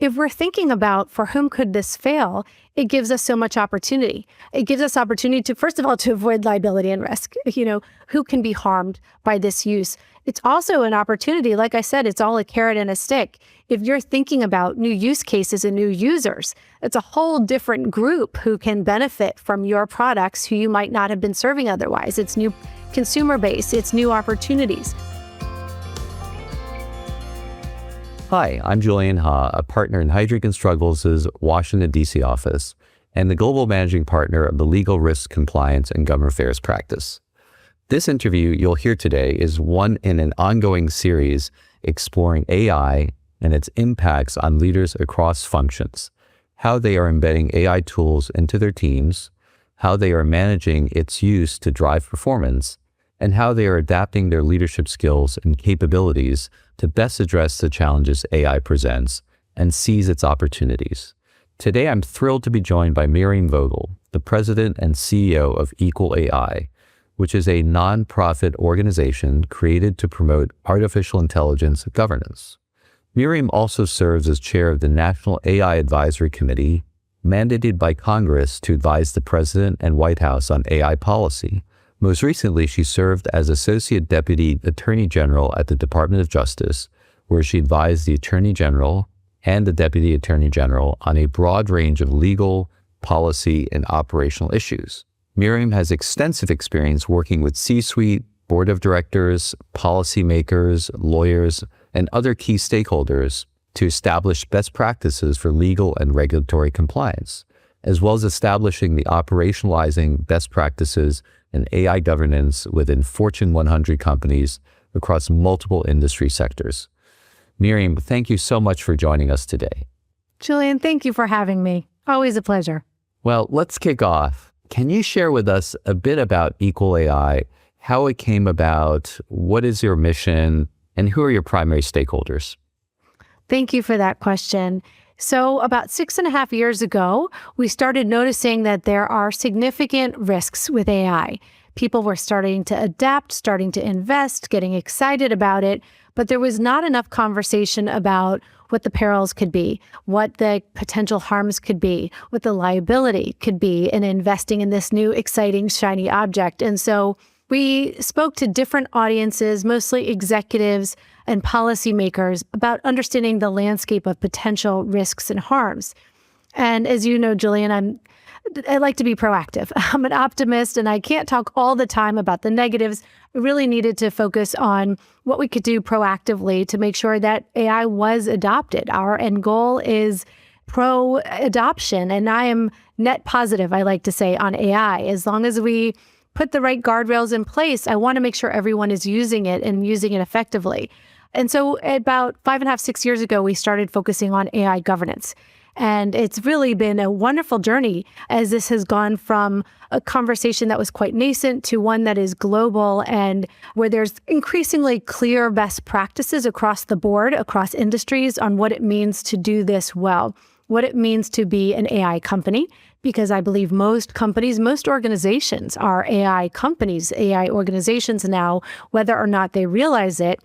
if we're thinking about for whom could this fail, it gives us so much opportunity. It gives us opportunity to, first of all, to avoid liability and risk. Who can be harmed by this use? It's also an opportunity. Like I said, it's all a carrot and a stick. If you're thinking about new use cases and new users, it's a whole different group who can benefit from your products who you might not have been serving otherwise. It's new consumer base. It's new opportunities. Hi, I'm Julian Ha, a partner in Heidrick Struggles' Washington, D.C. office, and the global managing partner of the Legal Risk Compliance and Government Affairs practice. This interview you'll hear today is one in an ongoing series exploring AI and its impacts on leaders across functions, how they are embedding AI tools into their teams, how they are managing its use to drive performance, and how they are adapting their leadership skills and capabilities to best address the challenges AI presents and seize its opportunities. Today, I'm thrilled to be joined by Miriam Vogel, the president and CEO of EqualAI, which is a nonprofit organization created to promote artificial intelligence governance. Miriam also serves as chair of the National AI Advisory Committee, mandated by Congress to advise the President and White House on AI policy. Most recently, she served as Associate Deputy Attorney General at the Department of Justice, where she advised the Attorney General and the Deputy Attorney General on a broad range of legal, policy, and operational issues. Miriam has extensive experience working with C-suite, board of directors, policymakers, lawyers, and other key stakeholders to establish best practices for legal and regulatory compliance, as well as establishing the operationalizing best practices and AI governance within Fortune 100 companies across multiple industry sectors. Miriam, thank you so much for joining us today. Julian, thank you for having me. Always a pleasure. Well, let's kick off. Can you share with us a bit about EqualAI, how it came about, what is your mission, and who are your primary stakeholders? Thank you for that question. So about 6.5 years ago, we started noticing that there are significant risks with AI. People were starting to adapt, starting to invest, getting excited about it, but there was not enough conversation about what the perils could be, what the potential harms could be, what the liability could be in investing in this new, exciting, shiny object. And so we spoke to different audiences, mostly executives and policymakers, about understanding the landscape of potential risks and harms. And as you know, Julian, I like to be proactive. I'm an optimist, and I can't talk all the time about the negatives. We really needed to focus on what we could do proactively to make sure that AI was adopted. Our end goal is pro-adoption, and I am net positive, I like to say, on AI. As long as we put the right guardrails in place, I want to make sure everyone is using it and using it effectively. And so about 5.5, 6 years ago, we started focusing on AI governance. And it's really been a wonderful journey as this has gone from a conversation that was quite nascent to one that is global and where there's increasingly clear best practices across the board, across industries on what it means to do this well, what it means to be an AI company, because I believe most companies, most organizations are AI companies, AI organizations now, whether or not they realize it.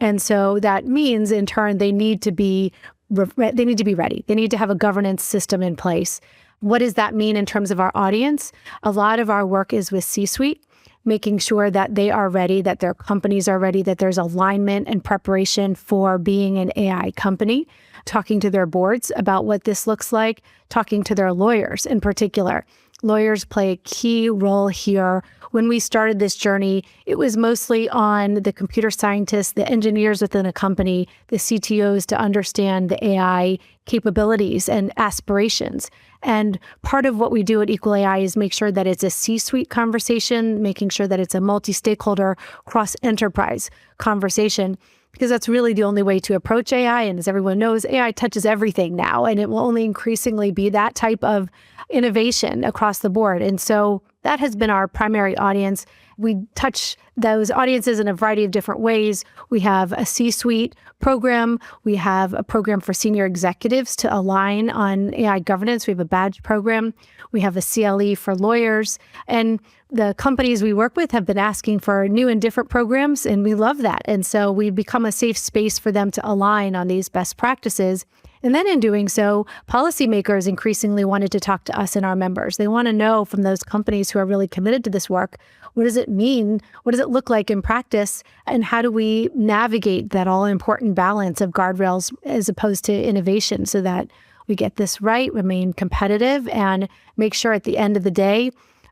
And so that means, in turn, they need to be ready. They need to have a governance system in place. What does that mean in terms of our audience? A lot of our work is with C-suite, making sure that they are ready, that their companies are ready, that there's alignment and preparation for being an AI company, talking to their boards about what this looks like, talking to their lawyers in particular. Lawyers play a key role here. When we started this journey, it was mostly on the computer scientists, the engineers within a company, the CTOs to understand the AI capabilities and aspirations. And part of what we do at EqualAI is make sure that it's a C-suite conversation, making sure that it's a multi-stakeholder, cross-enterprise conversation, because that's really the only way to approach AI. And as everyone knows, AI touches everything now, and it will only increasingly be that type of innovation across the board. And so that has been our primary audience. We touch those audiences in a variety of different ways. We have a C-suite program. We have a program for senior executives to align on AI governance. We have a badge program. We have a CLE for lawyers. And the companies we work with have been asking for new and different programs, and we love that. And so we've become a safe space for them to align on these best practices. And then in doing so, policymakers increasingly wanted to talk to us and our members. They want to know from those companies who are really committed to this work, what does it mean? What does it look like in practice? And how do we navigate that all-important balance of guardrails as opposed to innovation so that we get this right, remain competitive, and make sure at the end of the day,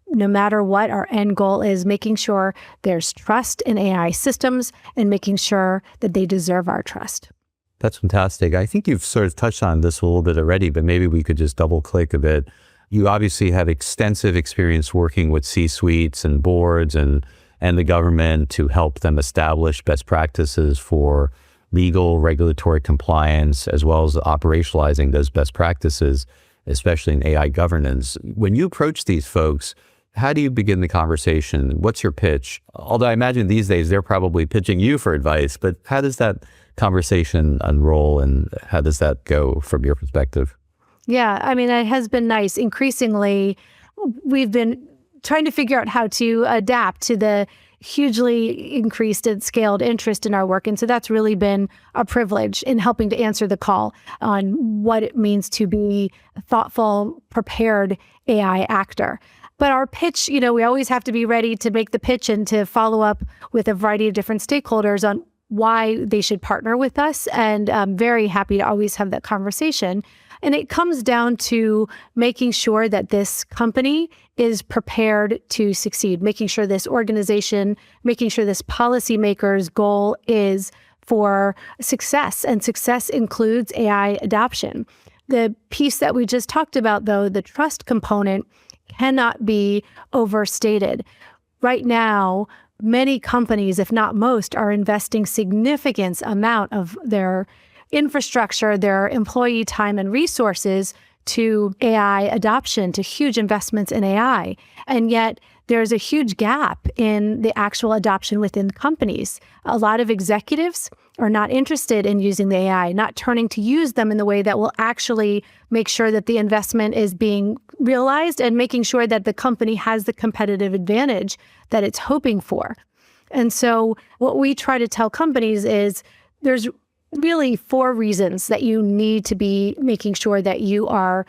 no matter what, our end goal is making sure there's trust in AI systems and making sure that they deserve our trust. That's fantastic. I think you've sort of touched on this a little bit already, but maybe we could just double click a bit. You obviously have extensive experience working with C-suites and boards and the government to help them establish best practices for legal, regulatory compliance, as well as operationalizing those best practices, especially in AI governance. When you approach these folks, how do you begin the conversation? What's your pitch? Although I imagine these days they're probably pitching you for advice, but how does that conversation unroll and how does that go from your perspective? Yeah, I mean, it has been nice. Increasingly, we've been trying to figure out how to adapt to the hugely increased and scaled interest in our work. And so that's really been a privilege in helping to answer the call on what it means to be a thoughtful, prepared AI actor. But our pitch, we always have to be ready to make the pitch and to follow up with a variety of different stakeholders on why they should partner with us. And I'm very happy to always have that conversation. And it comes down to making sure that this company is prepared to succeed, making sure this organization, making sure this policymaker's goal is for success. And success includes AI adoption. The piece that we just talked about, though, the trust component, cannot be overstated. Right now, many companies, if not most, are investing significant amount of their infrastructure, their employee time and resources to AI adoption, to huge investments in AI. And yet there's a huge gap in the actual adoption within companies. A lot of executives are not interested in using the AI, not turning to use them in the way that will actually make sure that the investment is being realized and making sure that the company has the competitive advantage that it's hoping for. And so what we try to tell companies is there's really 4 reasons that you need to be making sure that you are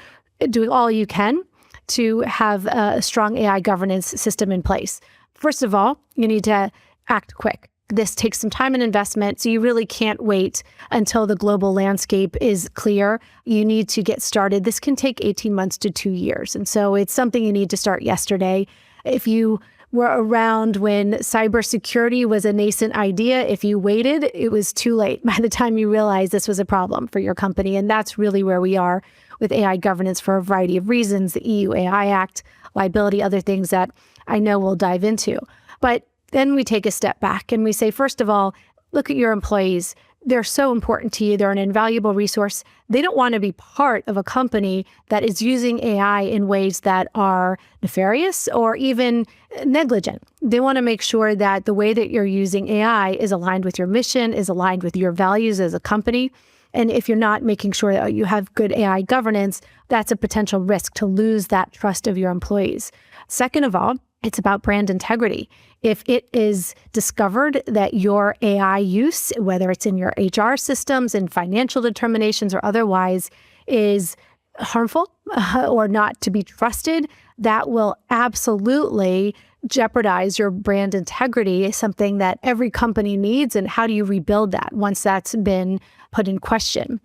doing all you can to have a strong AI governance system in place. First of all, you need to act quick. This takes some time and investment, so you really can't wait until the global landscape is clear. You need to get started. This can take 18 months to 2 years. And so it's something you need to start yesterday. If you were around when cybersecurity was a nascent idea, if you waited, it was too late by the time you realized this was a problem for your company. And that's really where we are with AI governance for a variety of reasons, the EU AI Act, liability, other things that I know we'll dive into. But then we take a step back and we say, first of all, look at your employees. They're so important to you. They're an invaluable resource. They don't want to be part of a company that is using AI in ways that are nefarious or even negligent. They want to make sure that the way that you're using AI is aligned with your mission, is aligned with your values as a company. And if you're not making sure that you have good AI governance, that's a potential risk to lose that trust of your employees. Second of all, it's about brand integrity. If it is discovered that your AI use, whether it's in your HR systems and financial determinations or otherwise, is harmful or not to be trusted, that will absolutely jeopardize your brand integrity, something that every company needs. And how do you rebuild that once that's been put in question?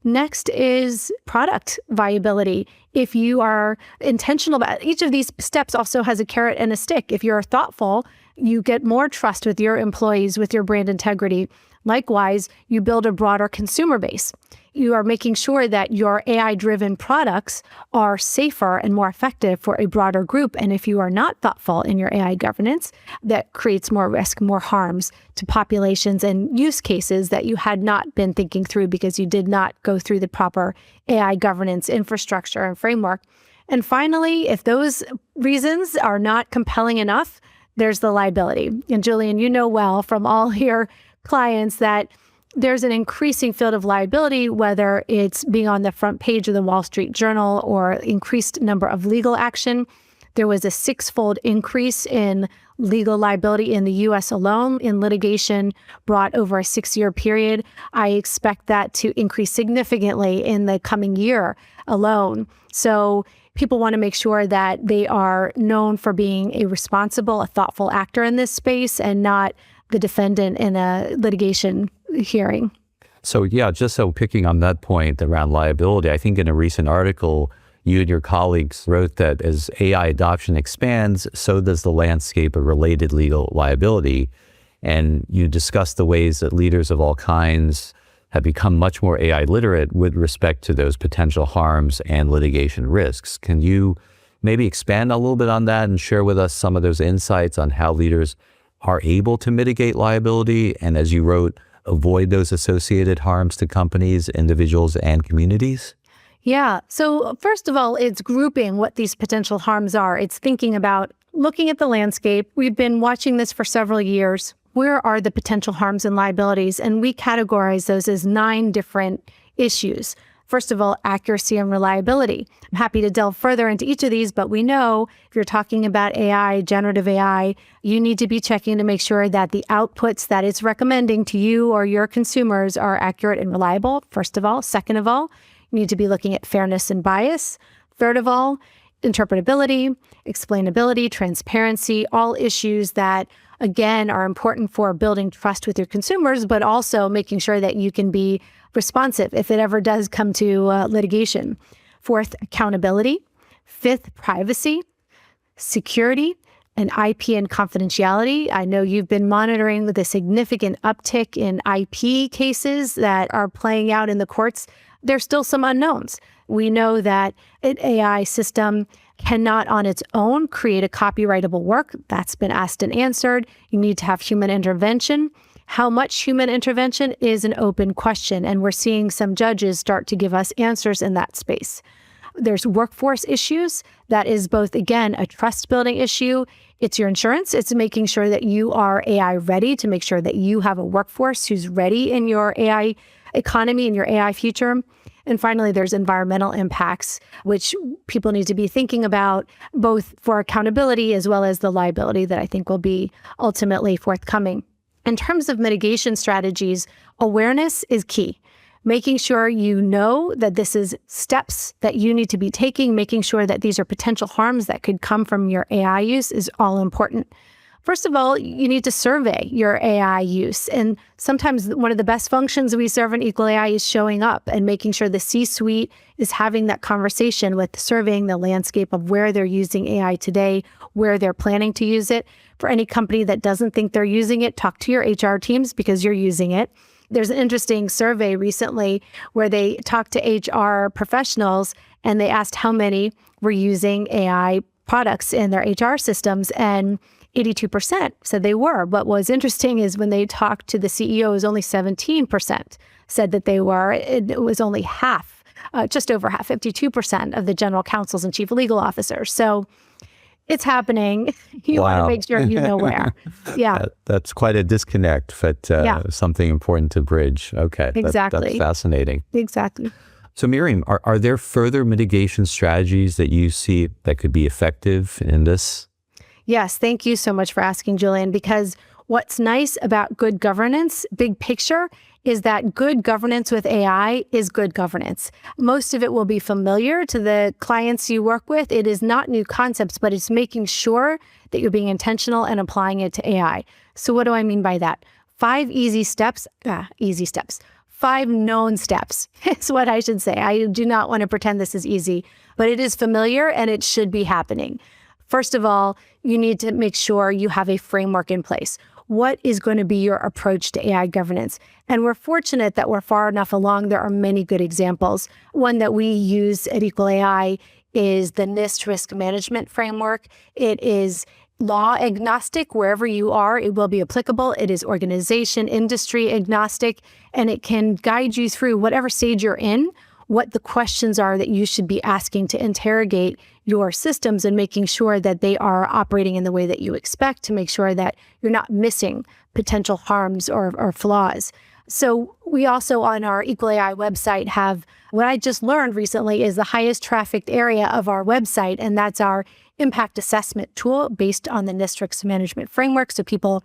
Next is product viability. If you are intentional about each of these steps, also has a carrot and a stick. If you're thoughtful, you get more trust with your employees, with your brand integrity. Likewise, you build a broader consumer base. You are making sure that your AI-driven products are safer and more effective for a broader group. And if you are not thoughtful in your AI governance, that creates more risk, more harms to populations and use cases that you had not been thinking through because you did not go through the proper AI governance infrastructure and framework. And finally, if those reasons are not compelling enough, there's the liability. And Julian, you know well from all your clients that there's an increasing field of liability, whether it's being on the front page of the Wall Street Journal or increased number of legal action. There was a 6-fold increase in legal liability in the U.S. alone in litigation brought over a 6-year period. I expect that to increase significantly in the coming year alone. So people want to make sure that they are known for being a responsible, a thoughtful actor in this space and not the defendant in a litigation hearing. So just picking on that point around liability, I think in a recent article, you and your colleagues wrote that as AI adoption expands, so does the landscape of related legal liability. And you discussed the ways that leaders of all kinds have become much more AI literate with respect to those potential harms and litigation risks. Can you maybe expand a little bit on that and share with us some of those insights on how leaders are able to mitigate liability and, as you wrote, avoid those associated harms to companies, individuals, and communities? Yeah. So first of all, it's grouping what these potential harms are. It's thinking about looking at the landscape. We've been watching this for several years. Where are the potential harms and liabilities? And we categorize those as 9 different issues. First of all, accuracy and reliability. I'm happy to delve further into each of these, but we know if you're talking about AI, generative AI, you need to be checking to make sure that the outputs that it's recommending to you or your consumers are accurate and reliable, first of all. Second of all, you need to be looking at fairness and bias. Third of all, interpretability, explainability, transparency, all issues that, again, are important for building trust with your consumers, but also making sure that you can be responsive if it ever does come to litigation. Fourth, accountability. Fifth, privacy, security, and IP and confidentiality. I know you've been monitoring the significant uptick in IP cases that are playing out in the courts. There's still some unknowns. We know that an AI system cannot on its own create a copyrightable work. That's been asked and answered. You need to have human intervention. How much human intervention is an open question, and we're seeing some judges start to give us answers in that space. There's workforce issues. That is both, again, a trust building issue. It's your insurance. It's making sure that you are AI ready, to make sure that you have a workforce who's ready in your AI economy and your AI future. And finally, there's environmental impacts, which people need to be thinking about, both for accountability as well as the liability that I think will be ultimately forthcoming. In terms of mitigation strategies, awareness is key. Making sure you know that this is steps that you need to be taking, making sure that these are potential harms that could come from your AI use is all important. First of all, you need to survey your AI use. And sometimes one of the best functions we serve in EqualAI is showing up and making sure the C-suite is having that conversation with surveying the landscape of where they're using AI today, where they're planning to use it. For any company that doesn't think they're using it, talk to your HR teams because you're using it. There's an interesting survey recently where they talked to HR professionals and they asked how many were using AI products in their HR systems, and 82% said they were. But what's interesting is when they talked to the CEOs, only 17% said that they were. It was only half, just over half, 52% of the general counsels and chief legal officers. So it's happening. You want to make sure you know where. Yeah. That's quite a disconnect, but something important to bridge. Okay. Exactly. That's fascinating. Exactly. So Miriam, are there further mitigation strategies that you see that could be effective in this? Yes. Thank you so much for asking, Julian, because what's nice about good governance, big picture, is that good governance with AI is good governance. Most of it will be familiar to the clients you work with. It is not new concepts, but it's making sure that you're being intentional and applying it to AI. So what do I mean by that? 5 easy steps, 5 known steps is what I should say. I do not want to pretend this is easy, but it is familiar and it should be happening. First of all, you need to make sure you have a framework in place. What is going to be your approach to AI governance? And we're fortunate that we're far enough along. There are many good examples. One that we use at EqualAI is the NIST risk management framework. It is law agnostic. Wherever you are, it will be applicable. It is organization, industry agnostic, and it can guide you through whatever stage you're in, what the questions are that you should be asking to interrogate your systems and making sure that they are operating in the way that you expect, to make sure that you're not missing potential harms or flaws. So we also on our EqualAI website have what I just learned recently is the highest trafficked area of our website, and that's our impact assessment tool based on the NIST risk management framework. So people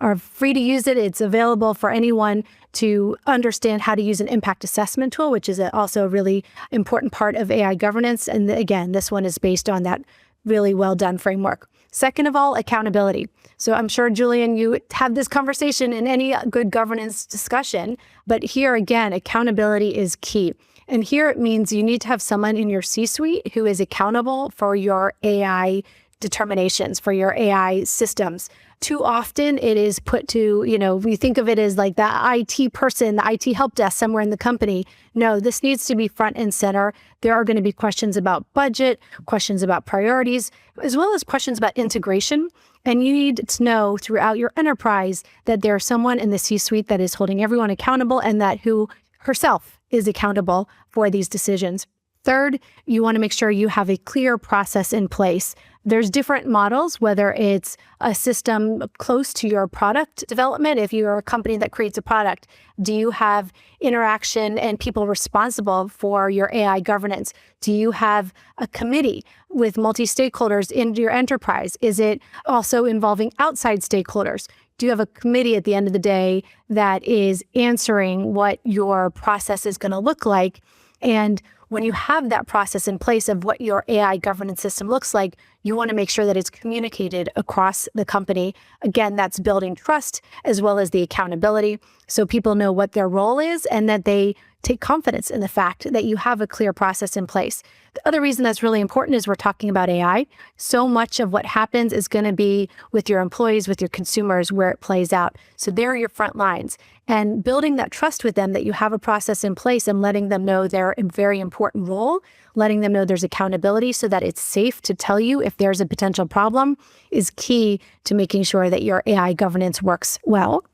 are free to use it. It's available for anyone to understand how to use an impact assessment tool, which is also a really important part of AI governance. And again, this one is based on that really well done framework. Second of all, accountability. So I'm sure, Julian, you have this conversation in any good governance discussion, but here again, accountability is key. And here it means you need to have someone in your C-suite who is accountable for your AI determinations, for your AI systems. Too often it is put to, we think of it as like the IT person, the IT help desk somewhere in the company. No, this needs to be front and center. There are going to be questions about budget, questions about priorities, as well as questions about integration. And you need to know throughout your enterprise that there's someone in the C-suite that is holding everyone accountable and that who herself is accountable for these decisions. Third, you want to make sure you have a clear process in place. There's different models, whether it's a system close to your product development. If you're a company that creates a product, do you have interaction and people responsible for your AI governance? Do you have a committee with multi-stakeholders in your enterprise? Is it also involving outside stakeholders? Do you have a committee at the end of the day that is answering what your process is going to look like? And when you have that process in place of what your AI governance system looks like, you want to make sure that it's communicated across the company. Again, that's building trust as well as the accountability so people know what their role is and that they take confidence in the fact that you have a clear process in place. The other reason that's really important is we're talking about AI. So much of what happens is going to be with your employees, with your consumers, where it plays out. So they're your front lines. And building that trust with them that you have a process in place and letting them know they're a very important role, letting them know there's accountability so that it's safe to tell you if there's a potential problem is key to making sure that your AI governance works well.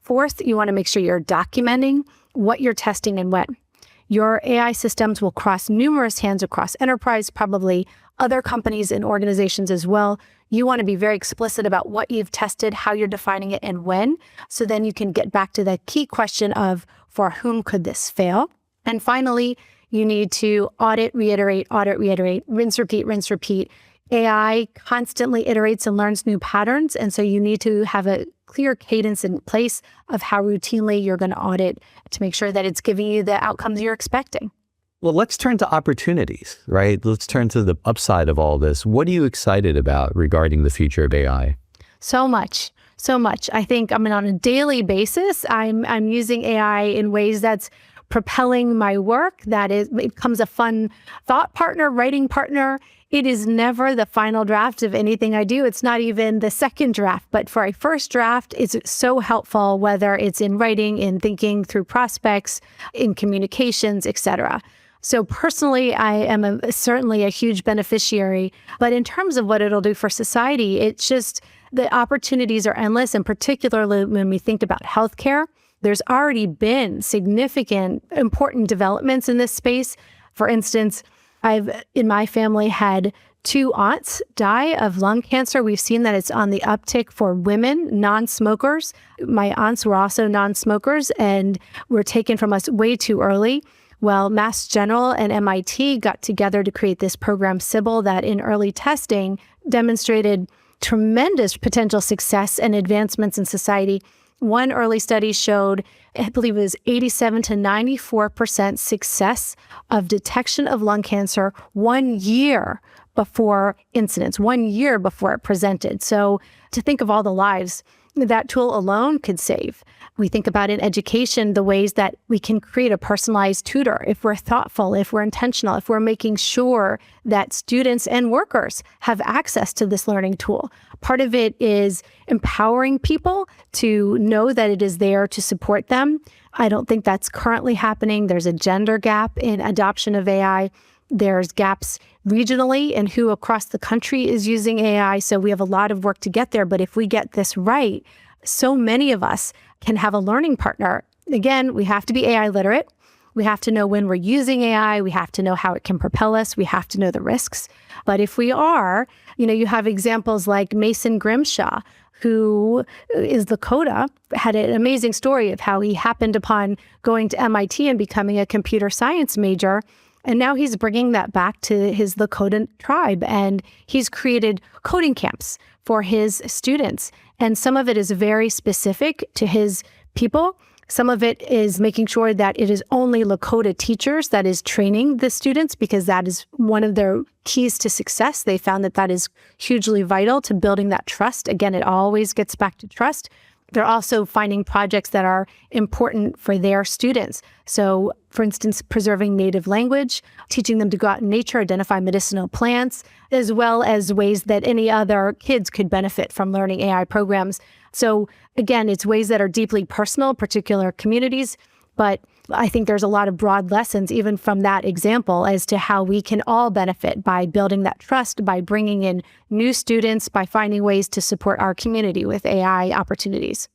Fourth, you want to make sure you're documenting what you're testing and when. Your AI systems will cross numerous hands across enterprise, probably other companies and organizations as well. You want to be very explicit about what you've tested, how you're defining it, and when. So then you can get back to the key question of for whom could this fail? And finally, you need to audit, reiterate, rinse, repeat. AI constantly iterates and learns new patterns. And so you need to have a clear cadence in place of how routinely you're going to audit to make sure that it's giving you the outcomes you're expecting. Well, let's turn to opportunities, right? Let's turn to the upside of all this. What are you excited about regarding the future of AI? So much. I think, on a daily basis, I'm using AI in ways that's propelling my work. It becomes a fun thought partner, writing partner. It is never the final draft of anything I do. It's not even the second draft, but for a first draft, it's so helpful, whether it's in writing, in thinking through prospects, in communications, etc. So personally, I am certainly a huge beneficiary, but in terms of what it'll do for society, it's just the opportunities are endless, and particularly when we think about healthcare, there's already been significant, important developments in this space. For instance, I've, in my family, had 2 aunts die of lung cancer. We've seen that it's on the uptick for women, non-smokers. My aunts were also non-smokers and were taken from us way too early. Well, Mass General and MIT got together to create this program, Sybil, that in early testing demonstrated tremendous potential success and advancements in society. One early study showed, I believe it was 87 to 94% success of detection of lung cancer 1 year before incidence, 1 year before it presented. So to think of all the lives that tool alone could save. We think about in education, the ways that we can create a personalized tutor if we're thoughtful, if we're intentional, if we're making sure that students and workers have access to this learning tool. Part of it is empowering people to know that it is there to support them. I don't think that's currently happening. There's a gender gap in adoption of AI. There's gaps regionally in who across the country is using AI. So we have a lot of work to get there. But if we get this right, so many of us can have a learning partner. Again, we have to be AI literate. We have to know when we're using AI. We have to know how it can propel us. We have to know the risks. But if we are, you have examples like Mason Grimshaw, who is Lakota, had an amazing story of how he happened upon going to MIT and becoming a computer science major. And now he's bringing that back to his Lakota tribe. And he's created coding camps for his students. And some of it is very specific to his people. Some of it is making sure that it is only Lakota teachers that is training the students, because that is one of their keys to success. They found that that is hugely vital to building that trust. Again, it always gets back to trust. They're also finding projects that are important for their students. So, for instance, preserving native language, teaching them to go out in nature, identify medicinal plants, as well as ways that any other kids could benefit from learning AI programs. So again, it's ways that are deeply personal, particular communities, but I think there's a lot of broad lessons even from that example as to how we can all benefit by building that trust, by bringing in new students, by finding ways to support our community with AI opportunities.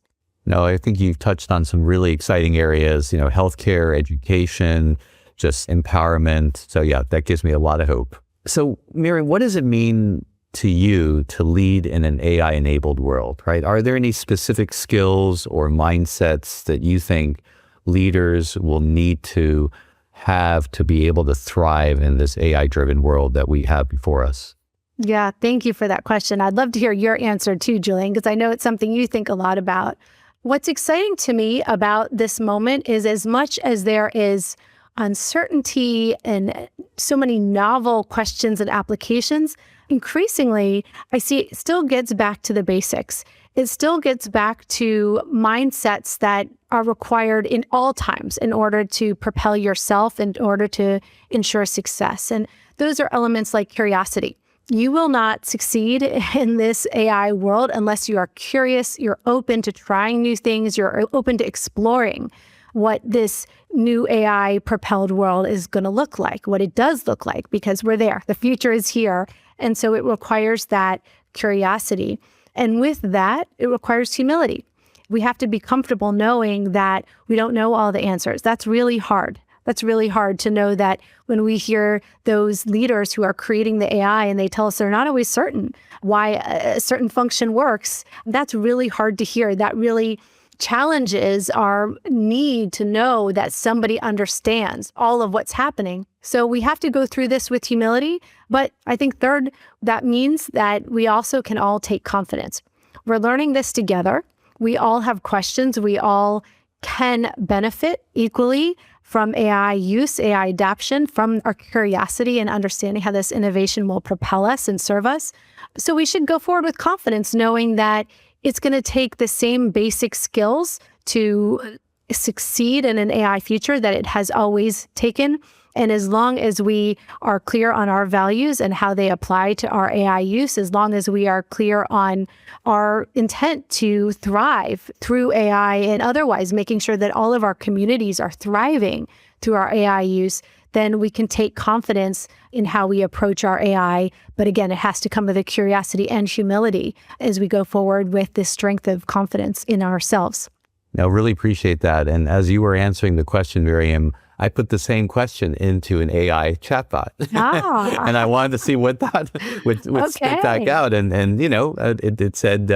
No, I think you've touched on some really exciting areas, healthcare, education, just empowerment. So yeah, that gives me a lot of hope. So Miriam, what does it mean to you to lead in an AI-enabled world, right? Are there any specific skills or mindsets that you think leaders will need to have to be able to thrive in this AI-driven world that we have before us? Yeah, thank you for that question. I'd love to hear your answer too, Julian, because I know it's something you think a lot about. What's exciting to me about this moment is as much as there is uncertainty and so many novel questions and applications, increasingly, I see it still gets back to the basics. It still gets back to mindsets that are required in all times in order to propel yourself, in order to ensure success. And those are elements like curiosity. You will not succeed in this AI world unless you are curious, you're open to trying new things, you're open to exploring what this new AI-propelled world is going to look like, what it does look like, because we're there. The future is here. And so it requires that curiosity. And with that, it requires humility. We have to be comfortable knowing that we don't know all the answers. That's really hard. That's really hard to know that when we hear those leaders who are creating the AI and they tell us they're not always certain why a certain function works, that's really hard to hear. That really challenges our need to know that somebody understands all of what's happening. So we have to go through this with humility. But I think third, that means that we also can all take confidence. We're learning this together. We all have questions. We all can benefit equally from AI use, AI adoption, from our curiosity and understanding how this innovation will propel us and serve us. So we should go forward with confidence, knowing that it's going to take the same basic skills to succeed in an AI future that it has always taken. And as long as we are clear on our values and how they apply to our AI use, as long as we are clear on our intent to thrive through AI and otherwise making sure that all of our communities are thriving through our AI use, then we can take confidence in how we approach our AI. But again, it has to come with a curiosity and humility as we go forward with this strength of confidence in ourselves. No, really appreciate that. And as you were answering the question, Miriam, I put the same question into an AI chatbot. And I wanted to see what that would spit back out. And it said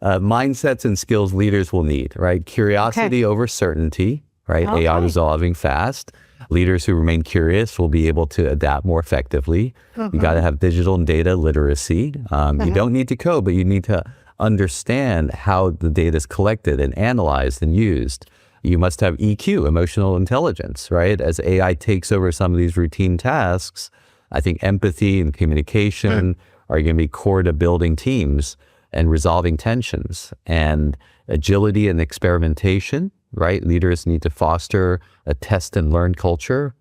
mindsets and skills leaders will need, right? Curiosity over certainty, right? Okay. AI is evolving fast. Leaders who remain curious will be able to adapt more effectively. You got to have digital and data literacy. You don't need to code, but you need to understand how the data is collected and analyzed and used. You must have EQ, emotional intelligence, right? As AI takes over some of these routine tasks, I think empathy and communication are going to be core to building teams and resolving tensions. And agility and experimentation, right? Leaders need to foster a test and learn culture.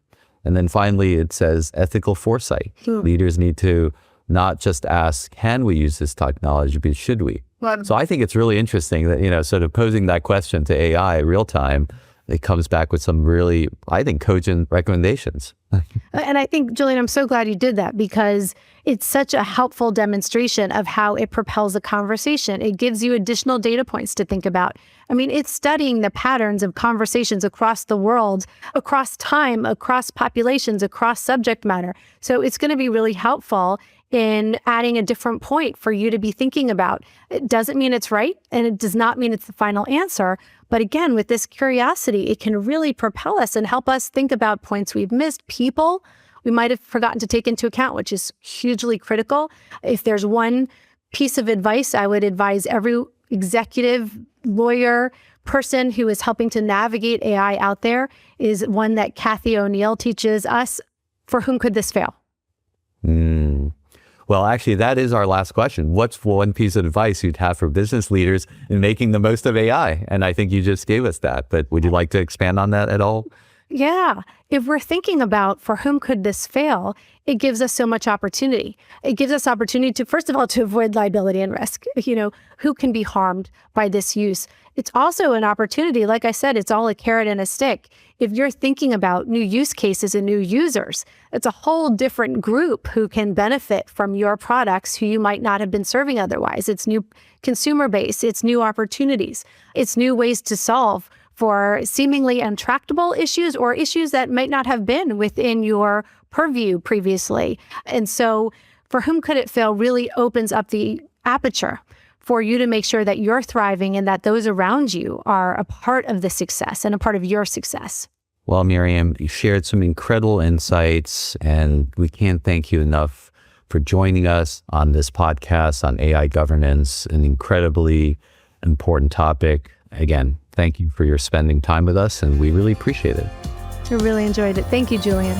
And then finally, it says ethical foresight. Leaders need to not just ask, can we use this technology, but should we? So I think it's really interesting that, sort of posing that question to AI real time, it comes back with some really, I think, cogent recommendations. And I think, Julian, I'm so glad you did that because it's such a helpful demonstration of how it propels a conversation. It gives you additional data points to think about. I mean, it's studying the patterns of conversations across the world, across time, across populations, across subject matter. So it's going to be really helpful in adding a different point for you to be thinking about. It doesn't mean it's right, and it does not mean it's the final answer. But again, with this curiosity, it can really propel us and help us think about points we've missed, people we might have forgotten to take into account, which is hugely critical. If there's one piece of advice, I would advise every executive, lawyer, person who is helping to navigate AI out there is one that Kathy O'Neill teaches us. For whom could this fail? Well, actually, that is our last question. What's one piece of advice you'd have for business leaders in making the most of AI? And I think you just gave us that, but would you like to expand on that at all? Yeah. If we're thinking about for whom could this fail, it gives us so much opportunity. It gives us opportunity to, first of all, to avoid liability and risk. Who can be harmed by this use? It's also an opportunity. Like I said, it's all a carrot and a stick. If you're thinking about new use cases and new users, it's a whole different group who can benefit from your products who you might not have been serving otherwise. It's new consumer base. It's new opportunities. It's new ways to solve for seemingly intractable issues or issues that might not have been within your purview previously. And so for whom could it fail really opens up the aperture for you to make sure that you're thriving and that those around you are a part of the success and a part of your success. Well, Miriam, you shared some incredible insights, and we can't thank you enough for joining us on this podcast on AI governance, an incredibly important topic. Again, thank you for your spending time with us, and we really appreciate it. I really enjoyed it. Thank you, Julian.